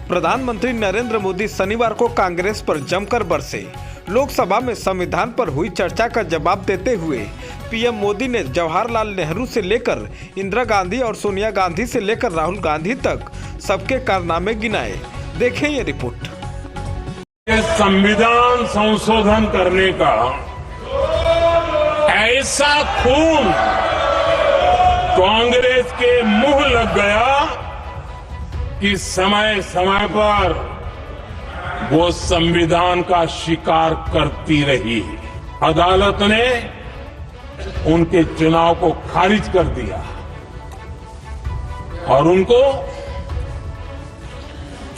प्रधानमंत्री नरेंद्र मोदी शनिवार को कांग्रेस पर जमकर बरसे। लोकसभा में संविधान पर हुई चर्चा का जवाब देते हुए पीएम मोदी ने जवाहरलाल नेहरू से लेकर इंदिरा गांधी और सोनिया गांधी से लेकर राहुल गांधी तक सबके कारनामे गिनाए। देखें ये रिपोर्ट। संविधान संशोधन करने का ऐसा खून कांग्रेस के मुंह लग गया कि समय समय पर वो संविधान का शिकार करती रही। अदालत ने उनके चुनाव को खारिज कर दिया और उनको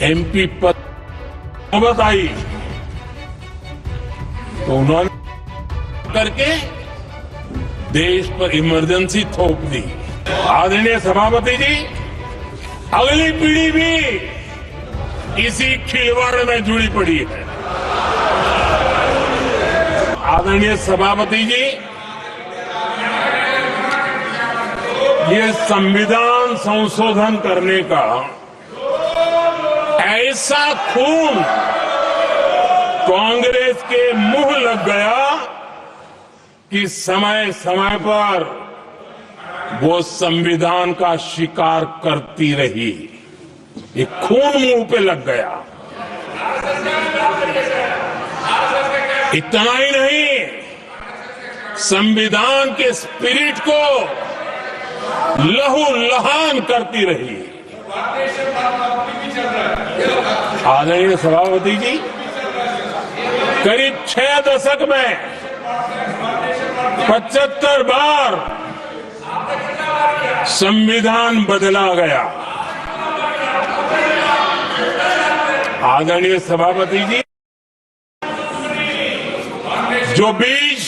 एमपी पद नौबत आई तो उन्होंने करके देश पर इमरजेंसी थोप दी। आदरणीय सभापति जी, अगली पीढ़ी भी इसी खिलवाड़ में जुड़ी पड़ी है। आदरणीय सभापति जी, ये संविधान संशोधन करने का ऐसा खून कांग्रेस के मुंह लग गया कि समय समय पर वो संविधान का शिकार करती रही। ये खून मुंह पे लग गया। इतना ही नहीं, संविधान के स्पिरिट को लहू लहान करती रही। आदरणीय सभापति जी, करीब 6 दशक में 75 बार संविधान बदला गया। आदरणीय सभापति जी, जो बीज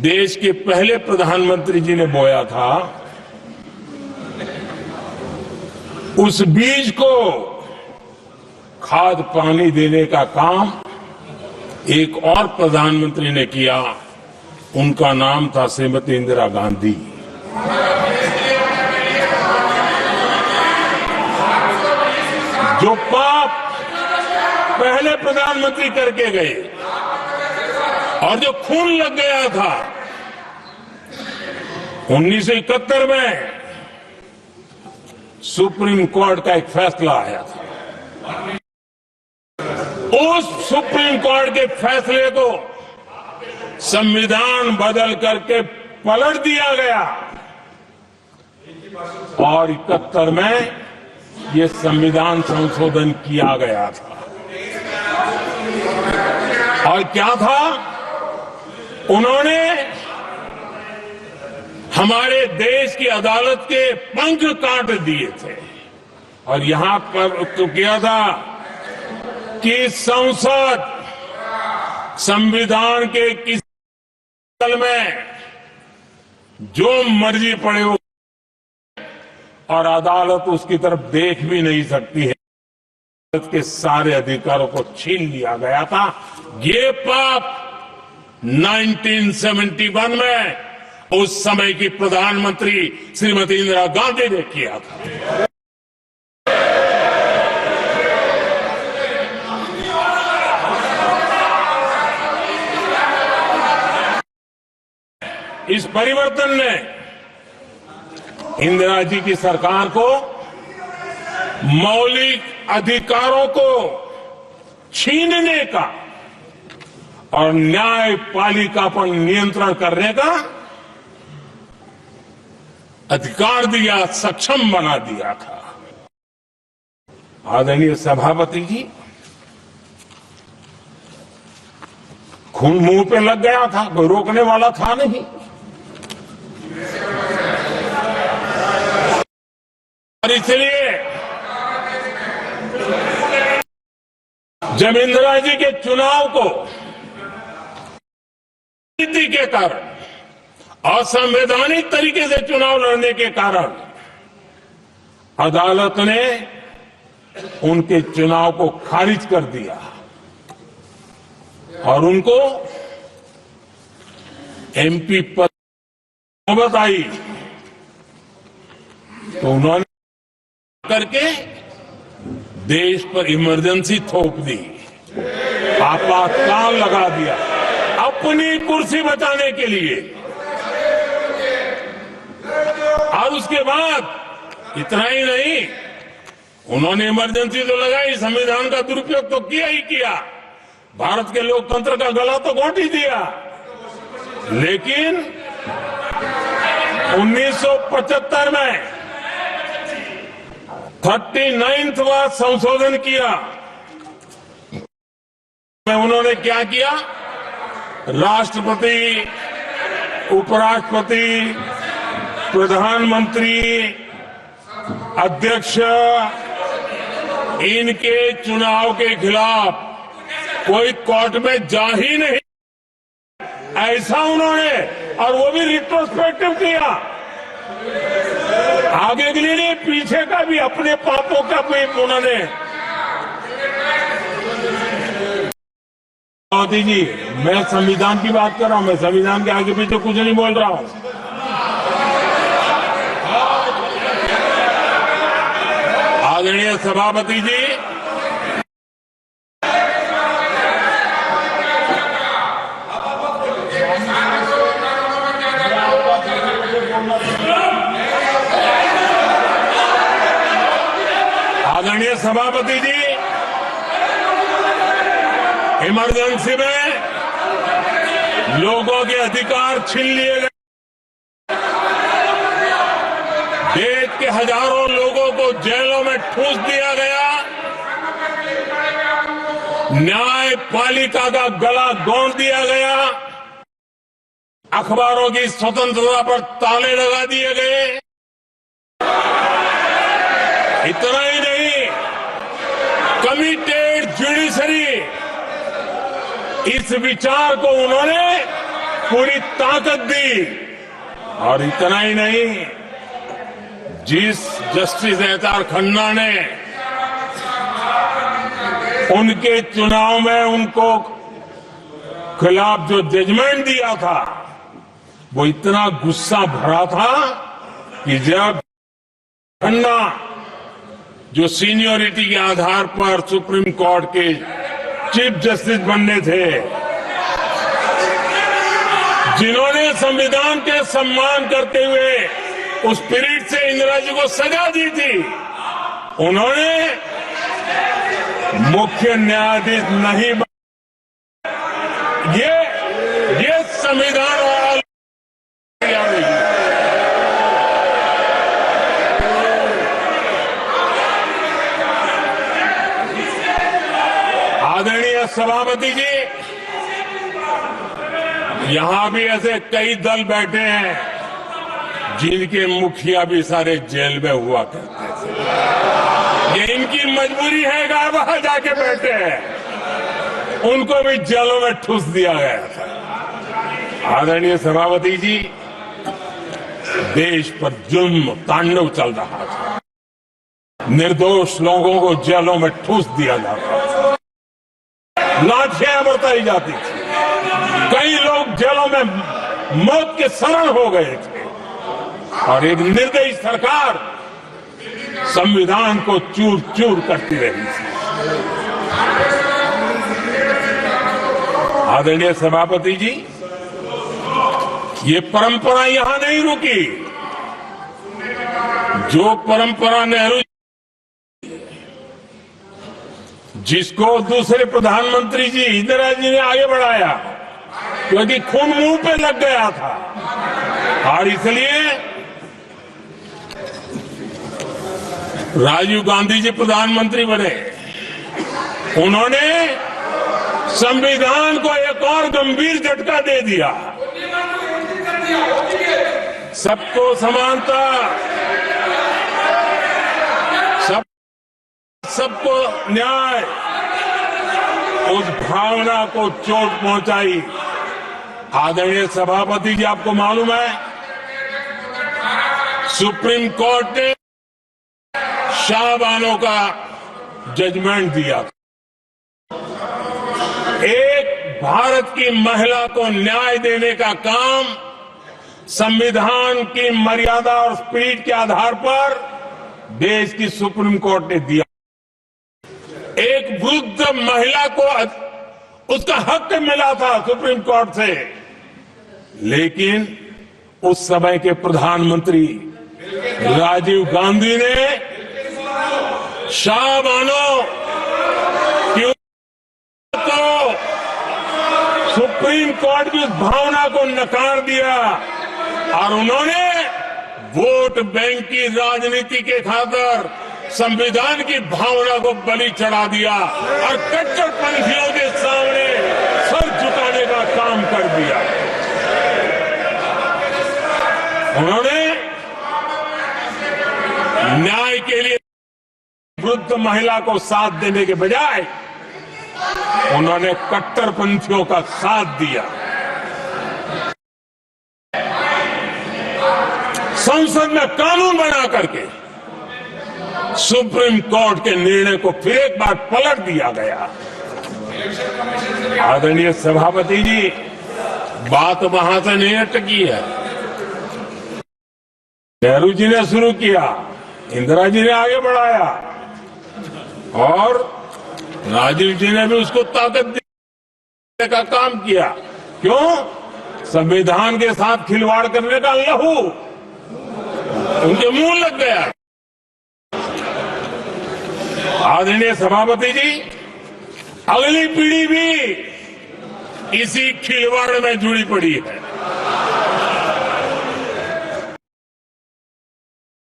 देश के पहले प्रधानमंत्री जी ने बोया था, उस बीज को खाद पानी देने का काम एक और प्रधानमंत्री ने किया। उनका नाम था श्रीमती इंदिरा गांधी। जो पाप पहले प्रधानमंत्री करके गए और जो खून लग गया था 1971 में, सुप्रीम कोर्ट का एक फैसला आया था। उस सुप्रीम कोर्ट के फैसले को संविधान बदल करके पलट दिया गया और 71 में ये संविधान संशोधन किया गया था। और क्या था, उन्होंने हमारे देश की अदालत के पंख काट दिए थे और यहां पर तो किया था कि संसद संविधान के किसी तल में जो मर्जी पड़े हो और अदालत उसकी तरफ देख भी नहीं सकती है। अदालत के सारे अधिकारों को छीन लिया गया था। ये पाप 1971 में उस समय की प्रधानमंत्री श्रीमती इंदिरा गांधी ने किया था। इस परिवर्तन ने इंदिरा जी की सरकार को मौलिक अधिकारों को छीनने का और न्यायपालिका पर नियंत्रण करने का अधिकार दिया, सक्षम बना दिया था। आदरणीय सभापति जी, खून मुंह पे लग गया था, कोई रोकने वाला था नहीं। और इसलिए जब इंदिरा जी के चुनाव को नीति के कारण, असंवैधानिक तरीके से चुनाव लड़ने के कारण अदालत ने उनके चुनाव को खारिज कर दिया और उनको एमपी पद नौबत आई तो उन्होंने करके देश पर इमरजेंसी थोप दी, आपातकाल लगा दिया अपनी कुर्सी बचाने के लिए। और उसके बाद इतना ही नहीं, उन्होंने इमरजेंसी तो लगाई, संविधान का दुरुपयोग तो किया ही किया, भारत के लोकतंत्र का गला तो घोट ही दिया। लेकिन 1975 में 39वां संशोधन किया। उन्होंने क्या किया? राष्ट्रपति, उपराष्ट्रपति, प्रधानमंत्री, अध्यक्ष, इनके चुनाव के खिलाफ कोई कोर्ट में जा ही नहीं, ऐसा उन्होंने, और वो भी रिट्रोस्पेक्टिव किया। आगे के लिए नहीं, पीछे का भी, अपने पापों का भी उन्होंने। मोदी जी, मैं संविधान की बात कर रहा हूं, मैं संविधान के आगे पीछे कुछ नहीं बोल रहा हूं। आदरणीय सभापति जी, आदरणीय सभापति जी, इमरजेंसी में लोगों के अधिकार छीन लिए गए, देश के हजारों लोगों को जेलों में ठूस दिया गया, न्यायपालिका का गला दौड़ दिया गया, अखबारों की स्वतंत्रता पर ताले लगा दिए गए। इतना ही नहीं, कमिटेड जुडिशरी, इस विचार को उन्होंने पूरी ताकत दी। और इतना ही नहीं, जिस जस्टिस एहतार खन्ना ने उनके चुनाव में उनको खिलाफ जो जजमेंट दिया था, वो इतना गुस्सा भरा था कि जब खन्ना, जो सीनियरिटी के आधार पर सुप्रीम कोर्ट के चीफ जस्टिस बनने थे, जिन्होंने संविधान के सम्मान करते हुए उस स्पिरिट से इंदिरा जी को सजा दी थी, उन्होंने मुख्य न्यायाधीश नहीं ये संविधान वाला आदरणीय सभापति जी, यहां भी ऐसे कई दल बैठे हैं जिनके मुखिया भी सारे जेल में हुआ करते थे। ये इनकी मजबूरी है कि वहां जाके बैठे हैं, उनको भी जेलों में ठूस दिया गया था। आदरणीय सभापति जी, देश पर जुल्म तांडव चल रहा था, निर्दोष लोगों को जेलों में ठूस दिया जाता था, लाठियां बरताई जाती थी, कई लोग जेलों में मौत के शरण हो गए थे, और एक निर्दयी सरकार संविधान को चूर चूर करती रही थी। आदरणीय सभापति जी, ये परंपरा यहां नहीं रुकी। जो परंपरा नेहरू, जिसको दूसरे प्रधानमंत्री जी इंदिरा जी ने आगे बढ़ाया, क्योंकि खून मुंह पे लग गया था, और इसलिए राजीव गांधी जी प्रधानमंत्री बने। उन्होंने संविधान को एक और गंभीर झटका दे दिया। सबको समानता, सबको न्याय, उस भावना को चोट पहुंचाई। आदरणीय सभापति जी, आपको मालूम है, सुप्रीम कोर्ट ने शाहबानो का जजमेंट दिया। एक भारत की महिला को न्याय देने का काम संविधान की मर्यादा और स्पिरिट के आधार पर देश की सुप्रीम कोर्ट ने दिया। एक वृद्ध महिला को उसका हक मिला था सुप्रीम कोर्ट से, लेकिन उस समय के प्रधानमंत्री राजीव गांधी ने शाह मानो कि तो सुप्रीम कोर्ट की उस भावना को नकार दिया और उन्होंने वोट बैंक की राजनीति के खातिर संविधान की भावना को बलि चढ़ा दिया और कट्टरपंथियों के सामने सर झुकाने का काम कर दिया। उन्होंने न्याय के लिए वृद्ध महिला को साथ देने के बजाय उन्होंने कट्टरपंथियों का साथ दिया। संसद में कानून बना करके सुप्रीम कोर्ट के निर्णय को फिर एक बार पलट दिया गया। आदरणीय सभापति जी, बात वहां से नहीं अटकी है। नेहरू जी ने शुरू किया, इंदिरा जी ने आगे बढ़ाया और राजीव जी ने भी उसको ताकत देने का काम किया। क्यों? संविधान के साथ खिलवाड़ करने का लहू उनके मुंह लग गया। आदरणीय सभापति जी, अगली पीढ़ी भी इसी खिलवाड़ में जुड़ी पड़ी है।